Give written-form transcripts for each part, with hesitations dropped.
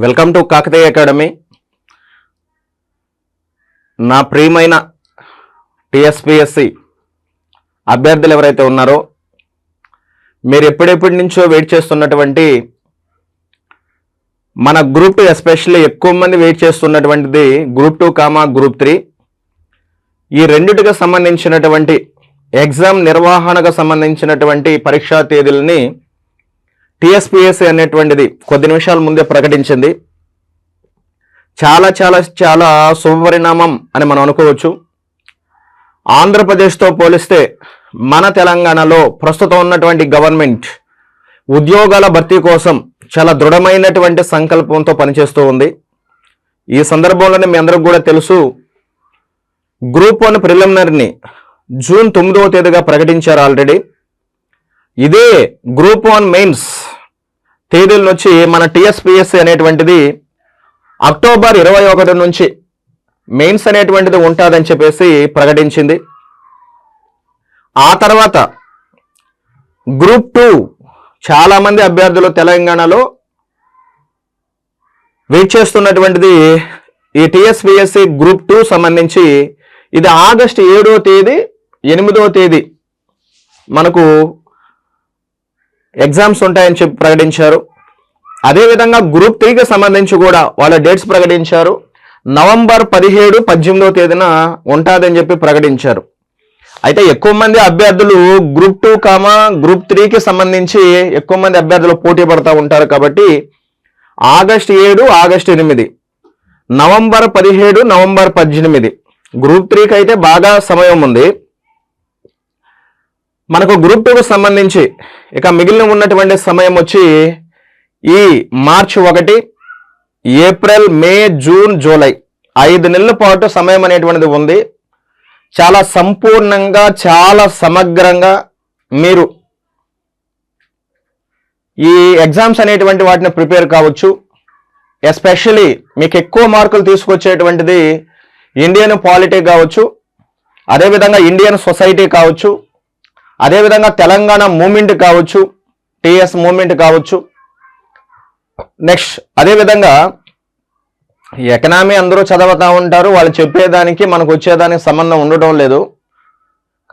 Welcome to Kakatiya academy. నా ప్రియమైన TSPSC అభ్యర్థులు ఎవరైతే ఉన్నారో మీరు ఎప్పుడెప్పటి నుంచో వెయిట్ చేస్తున్నటువంటి మన గ్రూప్ 2 ఎస్పెషల్లీ ఎక్కువ మంది వెయిట్ చేస్తున్నటువంటిది గ్రూప్ 2, గ్రూప్ 3 ఈ రెండిటికి సంబంధించినటువంటి ఎగ్జామ్ నిర్వహణకు సంబంధించినటువంటి పరీక్షా తేదీలని టీఎస్పీఎస్సీ అనేటువంటిది కొద్ది నిమిషాల ముందే ప్రకటించింది. చాలా చాలా చాలా శుభపరిణామం అని మనం అనుకోవచ్చు. ఆంధ్రప్రదేశ్తో పోలిస్తే మన తెలంగాణలో ప్రస్తుతం ఉన్నటువంటి గవర్నమెంట్ ఉద్యోగాల భర్తీ కోసం చాలా దృఢమైనటువంటి సంకల్పంతో పనిచేస్తూ ఉంది. ఈ సందర్భంలోనే మీ అందరికి కూడా తెలుసు, గ్రూప్ 1 ప్రిలిమినరీని జూన్ 9వ తేదీగా ప్రకటించారు ఆల్రెడీ. ఇదే గ్రూప్ 1 మెయిన్స్ తేదీలను వచ్చి మన టీఎస్పీఎస్సీ అనేటువంటిది అక్టోబర్ 21 నుంచి మెయిన్స్ అనేటువంటిది ఉంటుందని చెప్పేసి ప్రకటించింది. ఆ తర్వాత గ్రూప్ 2 చాలామంది అభ్యర్థులు తెలంగాణలో వెయిట్ చేస్తున్నటువంటిది ఈ టీఎస్పీఎస్సీ గ్రూప్ 2 సంబంధించి ఇది ఆగస్టు 7వ తేదీ 8వ తేదీ మనకు ఎగ్జామ్స్ ఉంటాయని చెప్పి ప్రకటించారు. అదేవిధంగా గ్రూప్ 3కి సంబంధించి కూడా వాళ్ళ డేట్స్ ప్రకటించారు. నవంబర్ 17, 18వ తేదీన ఉంటుందని చెప్పి ప్రకటించారు. అయితే ఎక్కువ మంది అభ్యర్థులు గ్రూప్ 2, గ్రూప్ 3కి సంబంధించి ఎక్కువ మంది అభ్యర్థులు పోటీ పడుతూ ఉంటారు. కాబట్టి August 7, August 8, November 17, November 18 group 3కి అయితే బాగా సమయం ఉంది. మనకు గ్రూప్ 2కు సంబంధించి ఇక మిగిలిన ఉన్నటువంటి సమయం వచ్చి ఈ మార్చి 1, ఏప్రిల్, మే, జూన్, జూలై 5 నెలల పాటు సమయం అనేటువంటిది ఉంది. చాలా సంపూర్ణంగా చాలా సమగ్రంగా మీరు ఈ ఎగ్జామ్స్ అనేటువంటి వాటిని ప్రిపేర్ కావచ్చు. ఎస్పెషల్లీ మీకు ఎక్కువ మార్కులు తీసుకొచ్చేటువంటిది ఇండియన్ పాలిటీ కావచ్చు, అదేవిధంగా ఇండియన్ సొసైటీ కావచ్చు, అదేవిధంగా తెలంగాణ మూమెంట్ కావచ్చు, టీఎస్ మూమెంట్ కావచ్చు. నెక్స్ట్ అదేవిధంగా ఎకనామీ అందరూ చదువుతూ ఉంటారు, వాళ్ళు చెప్పేదానికి మనకు వచ్చేదానికి సంబంధం ఉండటం లేదు.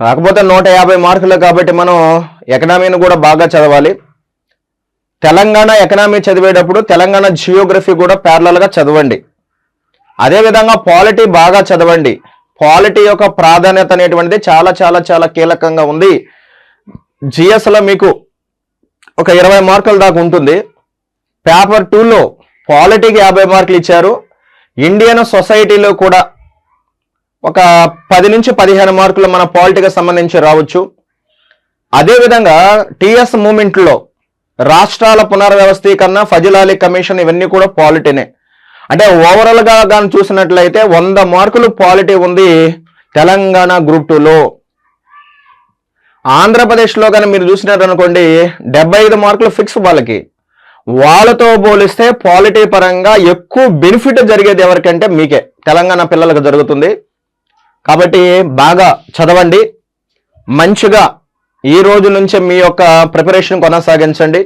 కాకపోతే 150 మార్కులు కాబట్టి మనం ఎకనామీని కూడా బాగా చదవాలి. తెలంగాణ ఎకనామీ చదివేటప్పుడు తెలంగాణ జియోగ్రఫీ కూడా ప్యారలల్గా చదవండి. అదేవిధంగా పాలిటీ బాగా చదవండి. పాలిటీ యొక్క ప్రాధాన్యత అనేటువంటిది చాలా చాలా చాలా కీలకంగా ఉంది. జిఎస్లో మీకు ఒక 20 మార్కుల దాకా ఉంటుంది. పేపర్ 2లో పాలిటీకి 50 మార్కులు ఇచ్చారు. ఇండియన్ సొసైటీలో కూడా ఒక 10 నుంచి 15 మార్కులు మన పాలిటీకి సంబంధించి రావచ్చు. అదేవిధంగా టిఎస్ మూమెంట్లో రాష్ట్రాల పునర్వ్యవస్థీకరణ, ఫజిలాలీ కమిషన్ ఇవన్నీ కూడా పాలిటీనే. అంటే ఓవరాల్గా కానీ చూసినట్లయితే 100 మార్కులు పాలిటీ ఉంది తెలంగాణ గ్రూప్ 2లో. ఆంధ్రప్రదేశ్లో కానీ మీరు చూసినారనుకోండి 75 మార్కులు ఫిక్స్ వాళ్ళకి. వాళ్ళతో పోలిస్తే పాలిటీ పరంగా ఎక్కువ బెనిఫిట్ జరిగేది ఎవరికంటే మీకే, తెలంగాణ పిల్లలకు జరుగుతుంది. కాబట్టి బాగా చదవండి, మంచిగా ఈ రోజు నుంచే మీ యొక్క ప్రిపరేషన్ కొనసాగించండి.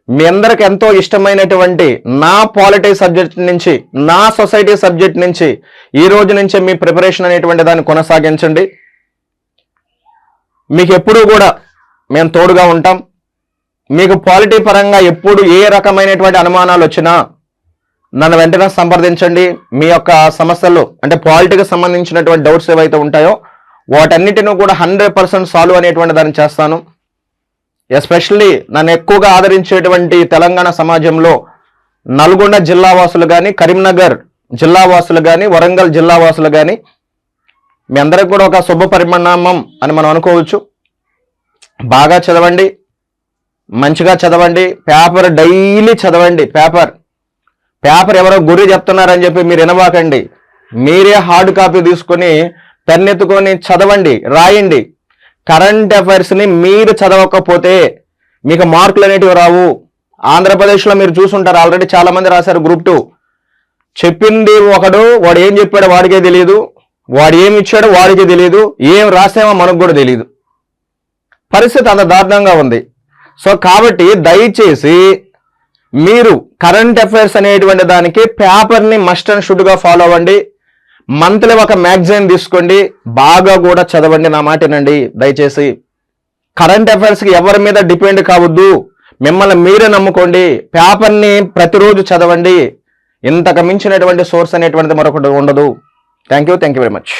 మీ అందరికి ఎంతో ఇష్టమైనటువంటి నా పాలిటీ సబ్జెక్ట్ నుంచి, నా సొసైటీ సబ్జెక్ట్ నుంచి ఈ రోజు నుంచే మీ ప్రిపరేషన్ అనేటువంటి దాన్ని కొనసాగించండి. మీకు ఎప్పుడూ కూడా మేము తోడుగా ఉంటాం. మీకు పాలిటీ పరంగా ఎప్పుడు ఏ రకమైనటువంటి అనుమానాలు వచ్చినా నన్ను వెంటనే సంప్రదించండి. మీ యొక్క సమస్యలు అంటే పాలిటీకి సంబంధించినటువంటి డౌట్స్ ఏవైతే ఉంటాయో వాటన్నిటిని కూడా 100% సాల్వ్ అనేటువంటి దాన్ని చేస్తాను. ఎస్పెషల్లీ నన్ను ఎక్కువగా ఆదరించేటువంటి తెలంగాణ సమాజంలో నల్గొండ జిల్లా వాసులు కానీ, కరీంనగర్ జిల్లా వాసులు కానీ, వరంగల్ జిల్లా వాసులు కానీ మీ అందరికి కూడా ఒక శుభ పరిణామం అని మనం అనుకోవచ్చు. బాగా చదవండి, మంచిగా చదవండి. పేపర్ డైలీ చదవండి. పేపర్ ఎవరో గురి చెప్తున్నారని చెప్పి మీరు వినబాకండి. మీరే హార్డ్ కాపీ తీసుకొని పెన్ ఎత్తుకొని చదవండి, రాయండి. కరెంట్ అఫైర్స్ని మీరు చదవకపోతే మీకు మార్కులు అనేటివి రావు. ఆంధ్రప్రదేశ్లో మీరు చూసుంటారు, ఆల్రెడీ చాలా మంది రాశారు గ్రూప్ 2. చెప్పింది ఒకడు, వాడు ఏం చెప్పాడో వాడికే తెలియదు, వాడు ఏమి ఇచ్చాడో వాడికే తెలియదు, ఏం రాసామో మనకు కూడా తెలియదు. పరిస్థితి అంత దారుణంగా ఉంది. సో కాబట్టి దయచేసి మీరు కరెంట్ అఫైర్స్ అనేటువంటి దానికి పేపర్ని మస్ట్ అండ్ షుడ్గా ఫాలో అవ్వండి. మంత్లీ ఒక మ్యాగజైన్ తీసుకోండి, బాగా కూడా చదవండి. నా మాటేనండి దయచేసి. కరెంట్ అఫైర్స్కి ఎవరి మీద డిపెండ్ కావద్దు, మిమ్మల్ని మీరే నమ్ముకోండి. పేపర్ని ప్రతిరోజు చదవండి. ఇంతకు మించినటువంటి సోర్స్ అనేటువంటిది మరొకటి ఉండదు. Thank you very much.